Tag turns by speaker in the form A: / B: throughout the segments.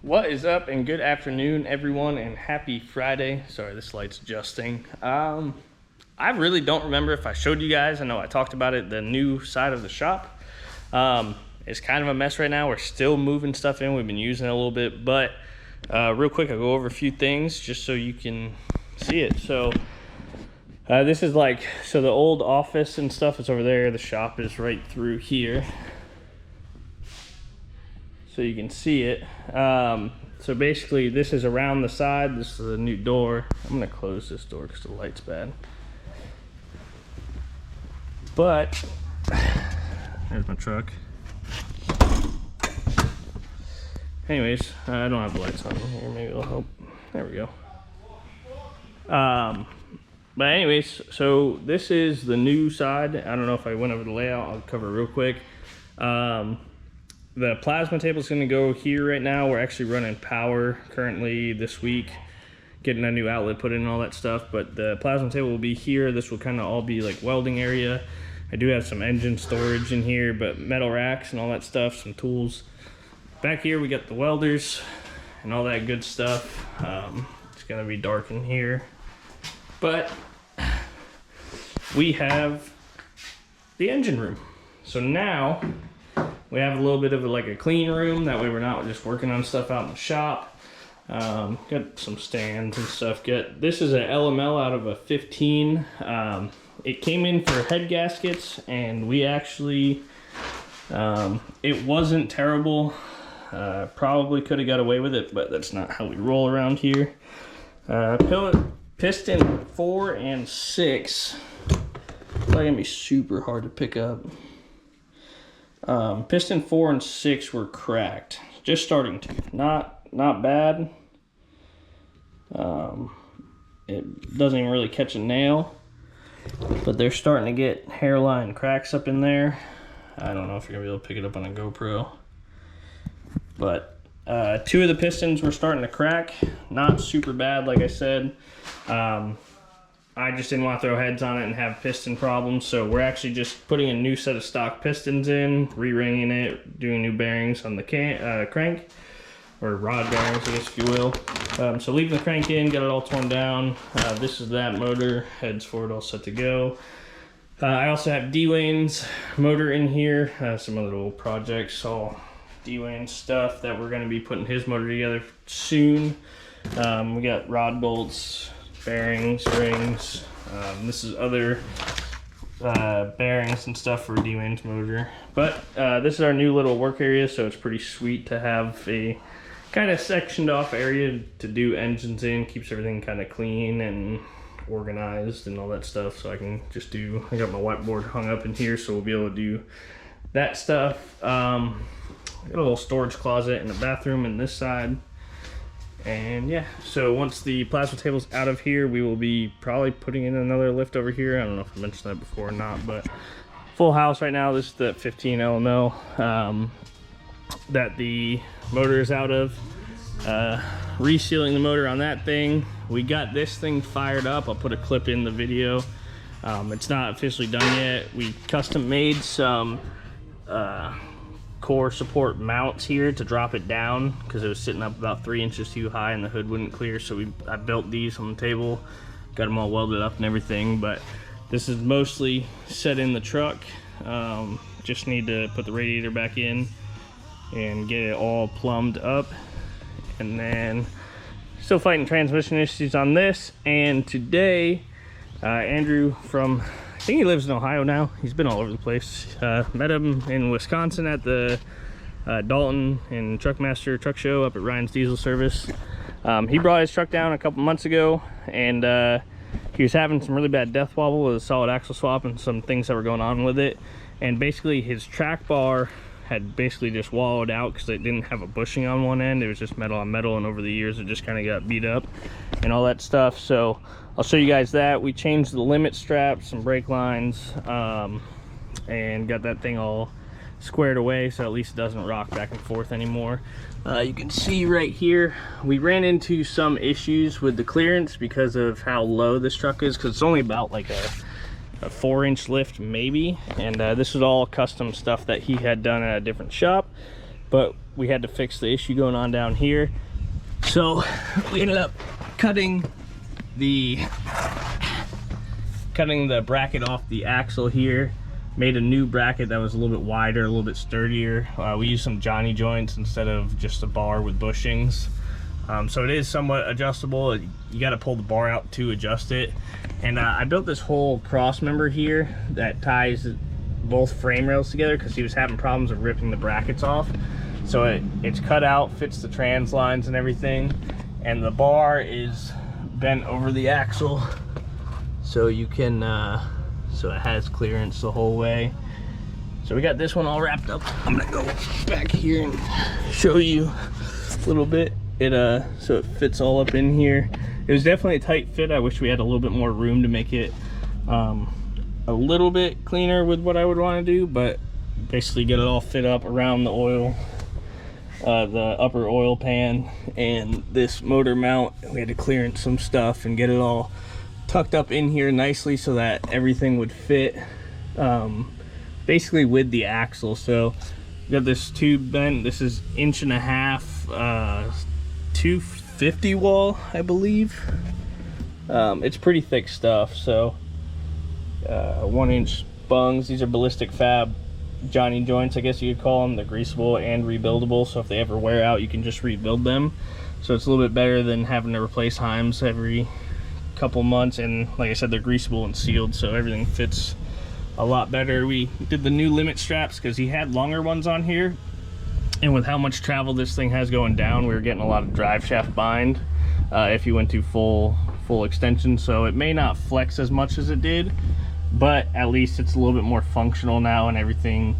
A: What is up, and good afternoon everyone, and happy Friday. Sorry, this light's adjusting. I really don't remember if I showed you guys. I know I talked about it, the new side of the shop. It's kind of a mess right now. We're still moving stuff in. We've been using it a little bit, but real quick, I'll go over a few things just so you can see it. So this is so the old office and stuff is over there. The shop is right through here, so you can see it. So basically this is around the side. This is a new door. I'm gonna close this door because the light's bad. But there's my truck. Anyways, I don't have the lights on here. Maybe it'll help. There we go. But anyways, so this is the new side. I don't know if I went over the layout. I'll cover it real quick. The plasma table is going to go here right now. We're actually running power currently this week, getting a new outlet put in and all that stuff. But the plasma table will be here. This will kind of all be like welding area. I do have some engine storage in here, but metal racks and all that stuff, some tools. Back here we got the welders and all that good stuff. It's going to be dark in here. But we have the engine room. So now we have a little bit of a clean room. That way we're not just working on stuff out in the shop. Got some stands and stuff. This is an LML out of a 15. It came in for head gaskets, and we actually, it wasn't terrible. Probably could have got away with it, but that's not how we roll around here. Piston 4 and 6. It's gonna be super hard to pick up. Piston 4 and 6 were cracked. Just starting to. Not bad. It doesn't even really catch a nail, but they're starting to get hairline cracks up in there. I don't know if you're gonna be able to pick it up on a GoPro, but 2 of the pistons were starting to crack. Not super bad, like I said. I just didn't want to throw heads on it and have piston problems, so we're actually just putting a new set of stock pistons in, re-ringing it, doing new bearings on the crank, or rod bearings, I guess if you will. So leaving the crank in, got it all torn down. This is that motor, heads forward, all set to go. I also have D-Wayne's motor in here, some other little projects, all D-Wayne stuff that we're going to be putting his motor together soon. We got rod bolts, bearings, rings. This is other bearings and stuff for D-Wayne's motor. But this is our new little work area, so it's pretty sweet to have a kind of sectioned off area to do engines in. Keeps everything kind of clean and organized and all that stuff. So I can just I got my whiteboard hung up in here, so we'll be able to do that stuff. Got a little storage closet in the bathroom in this side. And yeah, so once the plasma table's out of here, we will be probably putting in another lift over here. I don't know if I mentioned that before or not, but full house right now. This is the 15 LML that the motor is out of. Resealing the motor on that thing. We got this thing fired up. I'll put a clip in the video. It's not officially done yet. We custom made some core support mounts here to drop it down because it was sitting up about 3 inches too high and the hood wouldn't clear, so I built these on the table, got them all welded up and everything. But this is mostly set in the truck. Just need to put the radiator back in and get it all plumbed up, and then still fighting transmission issues on this. And today Andrew from, I think he lives in Ohio now. He's been all over the place. Met him in Wisconsin at the Dalton and Truckmaster truck show up at Ryan's Diesel Service. He brought his truck down a couple months ago, and he was having some really bad death wobble with a solid axle swap and some things that were going on with it. And basically his track bar had basically just wallowed out because it didn't have a bushing on one end. It was just metal on metal, and over the years it just kind of got beat up and all that stuff. So I'll show you guys that. We changed the limit straps, some brake lines, and got that thing all squared away so at least it doesn't rock back and forth anymore. You can see right here we ran into some issues with the clearance because of how low this truck is, because it's only about like a 4-inch lift maybe, and this is all custom stuff that he had done at a different shop. but we had to fix the issue going on down here. So we ended up cutting the bracket off the axle here, made a new bracket that was a little bit wider, a little bit sturdier. We used some Johnny joints instead of just a bar with bushings. So it is somewhat adjustable. You got to pull the bar out to adjust it. And I built this whole cross member here that ties both frame rails together because he was having problems of ripping the brackets off. So it's cut out, fits the trans lines and everything. And the bar is bent over the axle, so you can, so it has clearance the whole way. So we got this one all wrapped up. I'm gonna go back here and show you a little bit. So it fits all up in here. It was definitely a tight fit. I wish we had a little bit more room to make it a little bit cleaner with what I would want to do, but basically get it all fit up around the oil, the upper oil pan, and this motor mount. We had to clearance some stuff and get it all tucked up in here nicely so that everything would fit basically with the axle. So we got this tube bent. This is 1.5 inch 250 wall, I believe. It's pretty thick stuff. So 1-inch bungs. These are ballistic fab Johnny joints, I guess you could call them. They're greasable and rebuildable, so if they ever wear out, you can just rebuild them. So it's a little bit better than having to replace Heims every couple months. And like I said, they're greasable and sealed, so everything fits a lot better. We did the new limit straps because he had longer ones on here, and with how much travel this thing has going down, we were getting a lot of drive shaft bind if you went to full extension. So it may not flex as much as it did, but at least it's a little bit more functional now, and everything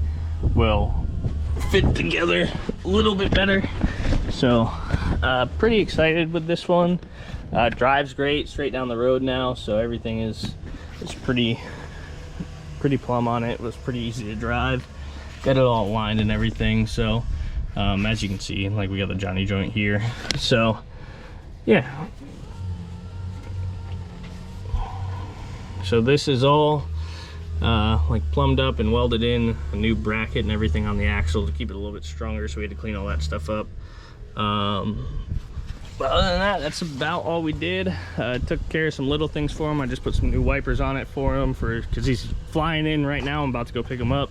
A: will fit together a little bit better. So pretty excited with this one. Drives great straight down the road now, so everything is pretty plumb on it. It was pretty easy to drive, got it all aligned and everything. So as you can see, like, we got the Johnny joint here. So yeah, so this is all like plumbed up and welded in, a new bracket and everything on the axle to keep it a little bit stronger, so we had to clean all that stuff up. But other than that, that's about all we did. Took care of some little things for him. I just put some new wipers on it for him because he's flying in right now. I'm about to go pick him up.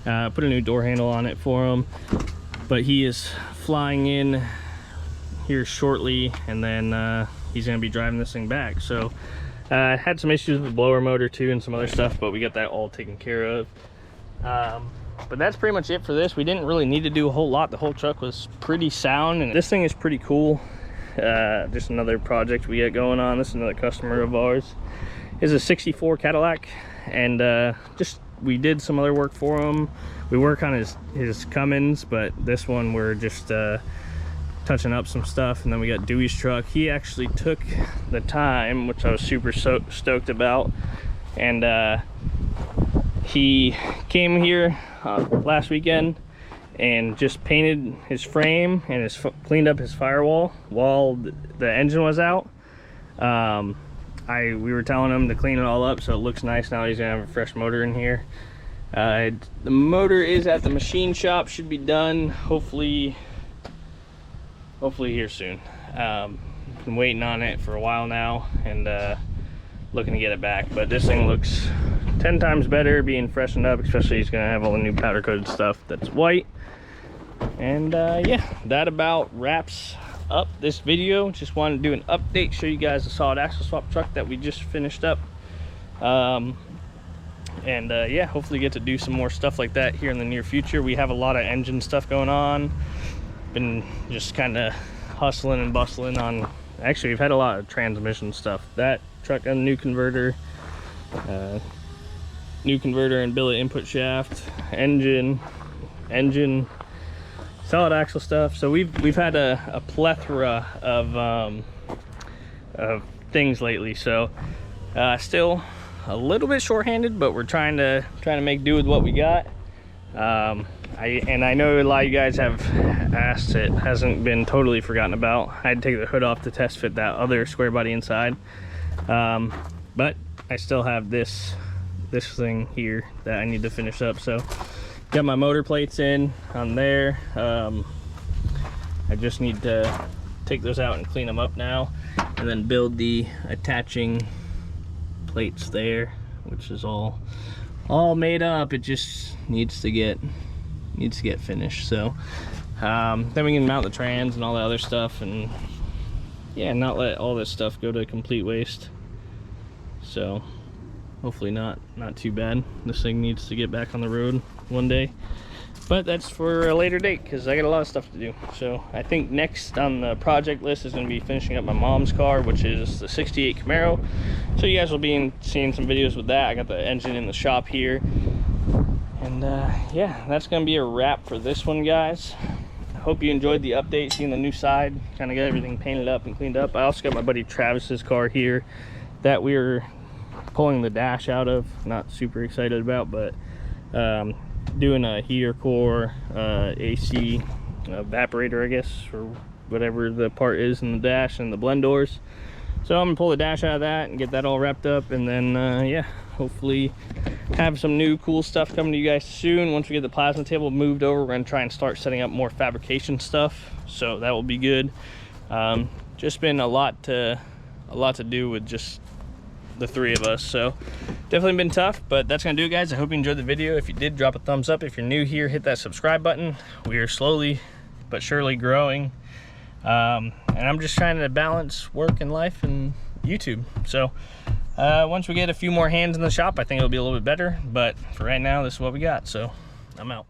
A: Put a new door handle on it for him, but he is flying in here shortly, and then he's gonna be driving this thing back. So had some issues with the blower motor too and some other stuff, but we got that all taken care of. But that's pretty much it for this. We didn't really need to do a whole lot. The whole truck was pretty sound, and this thing is pretty cool. Just another project we got going on. This is another customer of ours. It's a 64 Cadillac, and just we did some other work for him. We work on his Cummins, but this one we're just touching up some stuff. And then we got Dewey's truck. He actually took the time, which I was super stoked about, and he came here last weekend and just painted his frame and cleaned up his firewall while the engine was out. We were telling him to clean it all up so it looks nice. Now he's gonna have a fresh motor in here. The motor is at the machine shop, should be done hopefully here soon. Been waiting on it for a while now, and looking to get it back, but this thing looks 10 times better being freshened up, especially he's gonna have all the new powder coated stuff that's white. And yeah, that about wraps up this video. Just wanted to do an update, show you guys the solid axle swap truck that we just finished up. Yeah, hopefully get to do some more stuff like that here in the near future. We have a lot of engine stuff going on. Been just kind of hustling and bustling on, actually we've had a lot of transmission stuff. That truck got a new converter and billet input shaft, engine, solid axle stuff. So we've had a plethora of things lately. So still a little bit short-handed, but we're trying to make do with what we got. I know a lot of you guys have asked, it hasn't been totally forgotten about. I had to take the hood off to test fit that other square body inside, but I still have this thing here that I need to finish up. So Got my motor plates in on there. I just need to take those out and clean them up now, and then build the attaching plates there, which is all made up. It just needs to get finished. So then we can mount the trans and all the other stuff, and yeah, not let all this stuff go to complete waste. So hopefully not too bad. This thing needs to get back on the road one day, but that's for a later date because I got a lot of stuff to do. So I think next on the project list is going to be finishing up my mom's car, which is the 68 Camaro. So you guys will be seeing some videos with that. I got the engine in the shop here, and yeah, that's going to be a wrap for this one, guys. I hope you enjoyed the update, seeing the new side, kind of got everything painted up and cleaned up. I also got my buddy Travis's car here that we were pulling the dash out of. Not super excited about, but doing a heater core, AC evaporator, I guess, or whatever the part is in the dash, and the blend doors. So I'm gonna pull the dash out of that and get that all wrapped up, and then yeah, hopefully have some new cool stuff coming to you guys soon. Once we get the plasma table moved over, we're gonna try and start setting up more fabrication stuff, so that will be good. Just been a lot to do with just the three of us, so definitely been tough, but that's gonna do it, guys. I hope you enjoyed the video. If you did, drop a thumbs up. If you're new here, hit that subscribe button. We are slowly but surely growing, and I'm just trying to balance work and life and YouTube. So once we get a few more hands in the shop, I think it'll be a little bit better, but for right now, this is what we got. So I'm out.